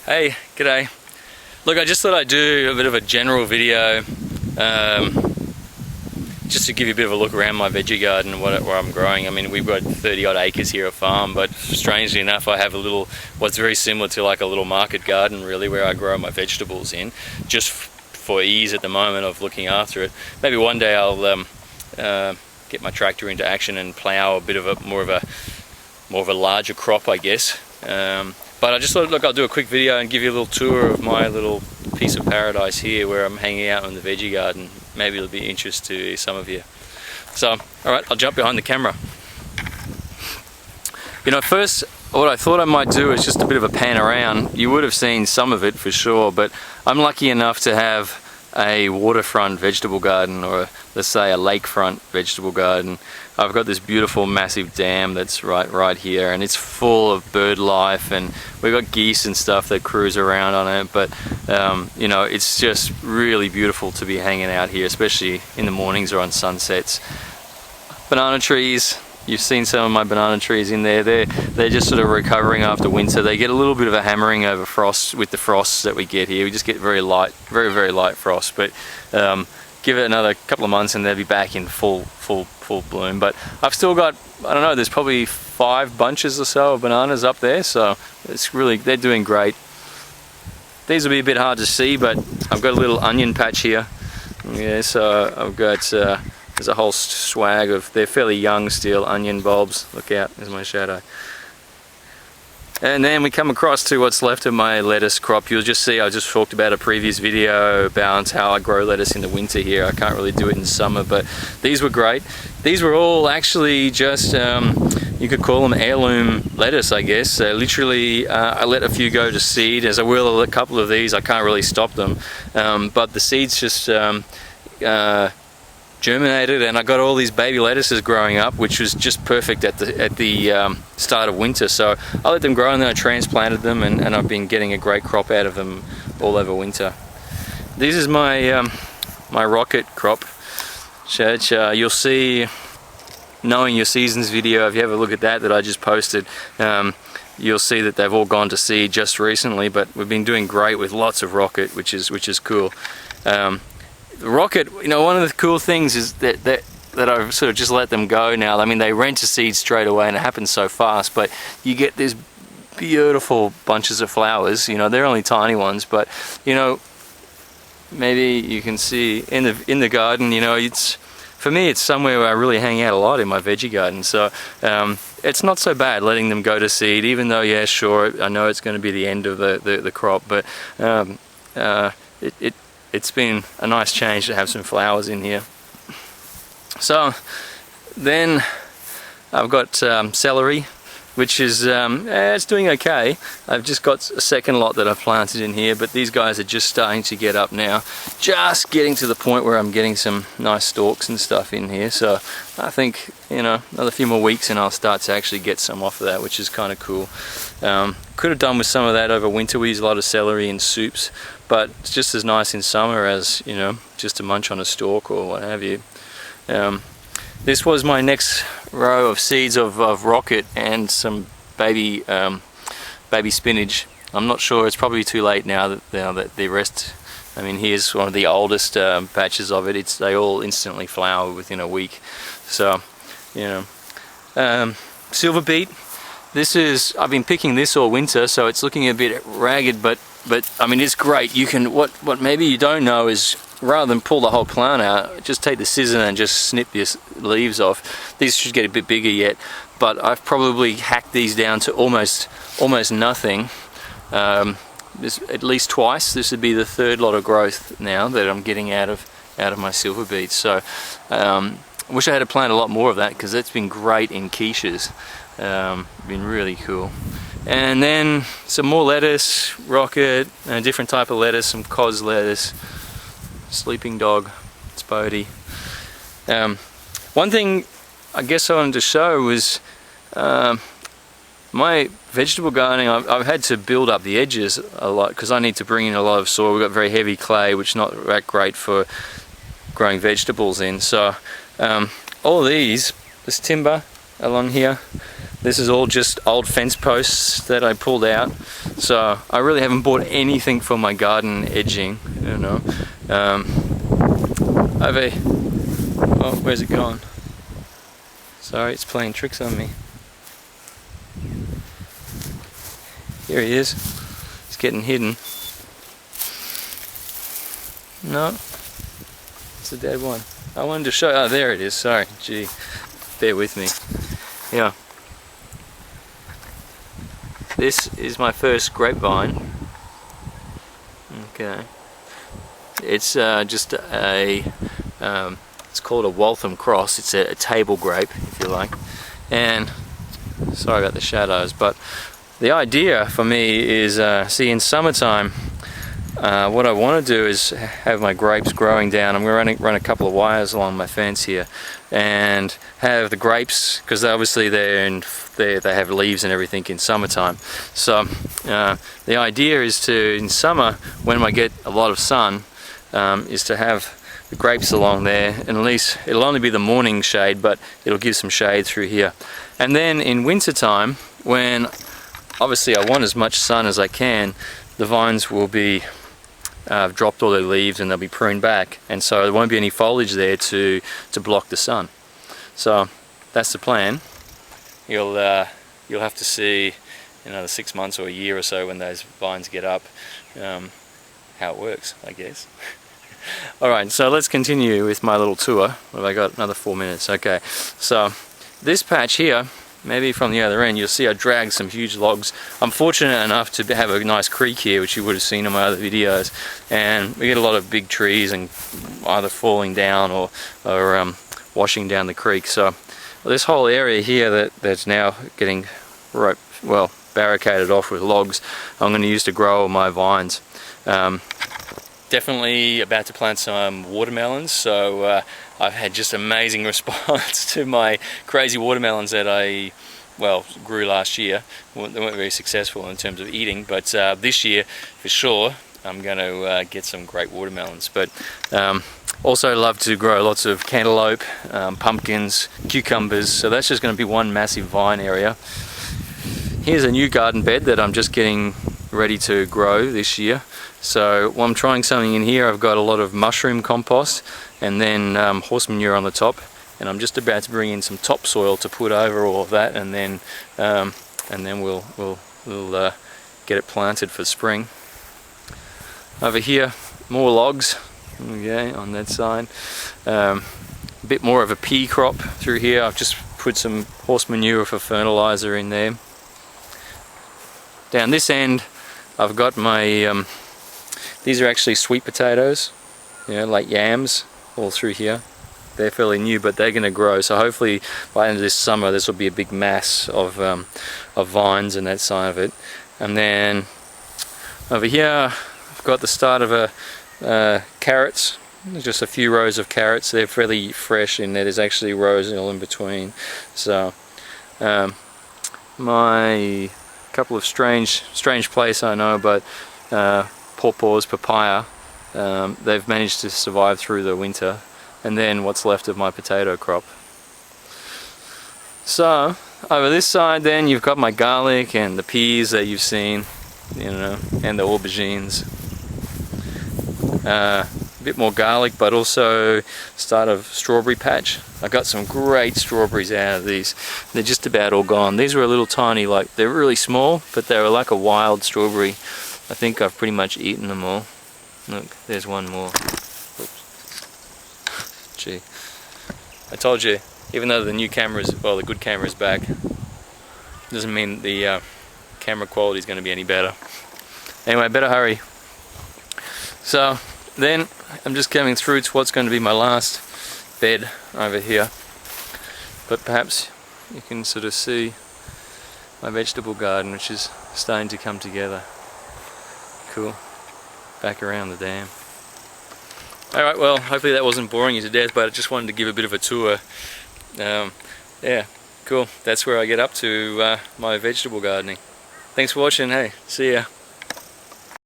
Hey, g'day. Look, I just thought I'd do a bit of a general video just to give you a bit of a look around my veggie garden and what I'm growing. I mean, we've got 30 odd acres here at farm, but strangely enough I have a little, what's very similar to like a little market garden really, where I grow my vegetables in, just for ease at the moment of looking after it. Maybe one day I'll get my tractor into action and plough a bit of a more of a larger crop, I guess. But I just thought, look, I'll do a quick video and give you a little tour of my little piece of paradise here where I'm hanging out in the veggie garden. Maybe it'll be of interest to some of you. So, alright, I'll jump behind the camera. You know, first, what I thought I might do is just a bit of a pan around. You would have seen some of it for sure, but I'm lucky enough to have a waterfront vegetable garden, or let's say a lakefront vegetable garden. I've got this beautiful massive dam that's right here, and it's full of bird life, and we've got geese and stuff that cruise around on it. But you know, it's just really beautiful to be hanging out here, especially in the mornings or on sunsets. Banana trees, you've seen some of my banana trees in there. They're just sort of recovering after winter. They get a little bit of a hammering over frost with the frosts that we get here. We just get very light, very light frost. But give it another couple of months and they'll be back in full bloom. But I've still got, I don't know, there's probably 5 bunches or so of bananas up there. So it's really, they're doing great. These will be a bit hard to see, but I've got a little onion patch here. Yeah, so I've got there's a whole swag of, they're fairly young still, onion bulbs. Look out, there's my shadow. And then we come across to what's left of my lettuce crop. You'll just see, I just talked about a previous video about how I grow lettuce in the winter here. I can't really do it in summer, but these were great. These were all actually just, you could call them heirloom lettuce, I guess. Literally, I let a few go to seed, as I will a couple of these. I can't really stop them, but the seeds just germinated, and I got all these baby lettuces growing up, which was just perfect at the start of winter. So I let them grow, and then I transplanted them, and I've been getting a great crop out of them all over winter. This is my my rocket crop, which you'll see, knowing your seasons video, if you have a look at that I just posted, you'll see that they've all gone to seed just recently. But we've been doing great with lots of rocket, which is cool. The rocket, you know, one of the cool things is that I've sort of just let them go now. I mean, they rent to seed straight away, and it happens so fast, but you get these beautiful bunches of flowers. You know, they're only tiny ones, but you know, maybe you can see in the garden, you know, it's, for me, it's somewhere where I really hang out a lot in my veggie garden. So it's not so bad letting them go to seed, even though, yeah, sure, I know it's going to be the end of the crop, but it's been a nice change to have some flowers in here. So then I've got celery, which is it's doing okay. I've just got a second lot that I've planted in here, but these guys are just starting to get up now, just getting to the point where I'm getting some nice stalks and stuff in here. So I think, you know, another few more weeks and I'll start to actually get some off of that, which is kind of cool. Could have done with some of that over winter. We use a lot of celery in soups, but it's just as nice in summer as, you know, just to munch on a stalk or what have you. This was my next row of seeds of rocket and some baby spinach. I'm not sure, it's probably too late now that the rest, I mean, here's one of the oldest patches of it. They all instantly flower within a week. So, you know, silver beet. This is, I've been picking this all winter, so it's looking a bit ragged, but I mean, it's great. You can, what maybe you don't know is, rather than pull the whole plant out, just take the scissor and just snip the leaves off. These should get a bit bigger yet, but I've probably hacked these down to almost nothing. This, at least twice. This would be the 3rd lot of growth now that I'm getting out of my silver beets. So I wish I had planted a lot more of that, because that's been great in quiches. Been really cool. And then some more lettuce, rocket, a different type of lettuce, some cos lettuce, sleeping dog, it's Bodhi. One thing I guess I wanted to show was my vegetable gardening. I've had to build up the edges a lot because I need to bring in a lot of soil. We've got very heavy clay, which is not that great for growing vegetables in. So all of these, this timber along here, This is all just old fence posts that I pulled out. So I really haven't bought anything for my garden edging, you know. Oh, where's it gone? Sorry, it's playing tricks on me. Here he is. He's getting hidden. No, it's a dead one. I wanted to show. Oh, there it is. Sorry, gee, bear with me. Yeah, this is my first grapevine. Okay, it's just a. It's called a Waltham Cross. It's a table grape, if you like. And sorry about the shadows, but the idea for me is, see, in summertime, what I want to do is have my grapes growing down. I'm going to run a couple of wires along my fence here and have the grapes, because obviously they have leaves and everything in summertime. So the idea is to, in summer, when I get a lot of sun, is to have the grapes along there, and at least it'll only be the morning shade, but it'll give some shade through here. And then in winter time, when obviously I want as much sun as I can, the vines will be dropped all their leaves and they'll be pruned back, and so there won't be any foliage there to block the sun. So that's the plan. You'll have to see in another 6 months or a year or so, when those vines get up, how it works, I guess. Alright, so let's continue with my little tour. What have I got? Another 4 minutes. Okay, so this patch here, maybe from the other end, you'll see I dragged some huge logs. I'm fortunate enough to have a nice creek here, which you would have seen in my other videos, and we get a lot of big trees and either falling down or washing down the creek. So this whole area here that's now getting barricaded off with logs, I'm going to use to grow my vines. Definitely about to plant some watermelons, so I've had just amazing response to my crazy watermelons that I grew last year. They weren't very successful in terms of eating, but this year for sure I'm going to get some great watermelons. But also love to grow lots of cantaloupe, pumpkins, cucumbers, so that's just going to be one massive vine area. Here's a new garden bed that I'm just getting ready to grow this year. So I'm trying something in here. I've got a lot of mushroom compost and then horse manure on the top, and I'm just about to bring in some topsoil to put over all of that, and then we'll get it planted for spring. Over here, more logs, okay, on that side. A bit more of a pea crop through here. I've just put some horse manure for fertilizer in there. Down this end, I've got my these are actually sweet potatoes, you know, like yams, all through here. They're fairly new, but they're going to grow. So hopefully by the end of this summer, this will be a big mass of vines and that side of it. And then over here, I've got the start of carrots. There's just a few rows of carrots. They're fairly fresh, and there's actually rows all in between. So my couple of strange place, I know, but pawpaws, papaya, they've managed to survive through the winter, and then what's left of my potato crop. So over this side then you've got my garlic and the peas that you've seen, you know, and the aubergines. A bit more garlic, but also start of strawberry patch. I got some great strawberries out of these. They're just about all gone. These were a little tiny, like they're really small, but they were like a wild strawberry. I think I've pretty much eaten them all. Look, there's one more. Oops. Gee, I told you, even though the new camera's, the good camera's back, doesn't mean the camera quality is going to be any better. Anyway, I better hurry. So then I'm just coming through to what's going to be my last bed over here, but perhaps you can sort of see my vegetable garden, which is starting to come together. Cool. Back around the dam. Alright, well, hopefully that wasn't boring you to death, but I just wanted to give a bit of a tour. Yeah, cool. That's where I get up to my vegetable gardening. Thanks for watching. Hey, see ya.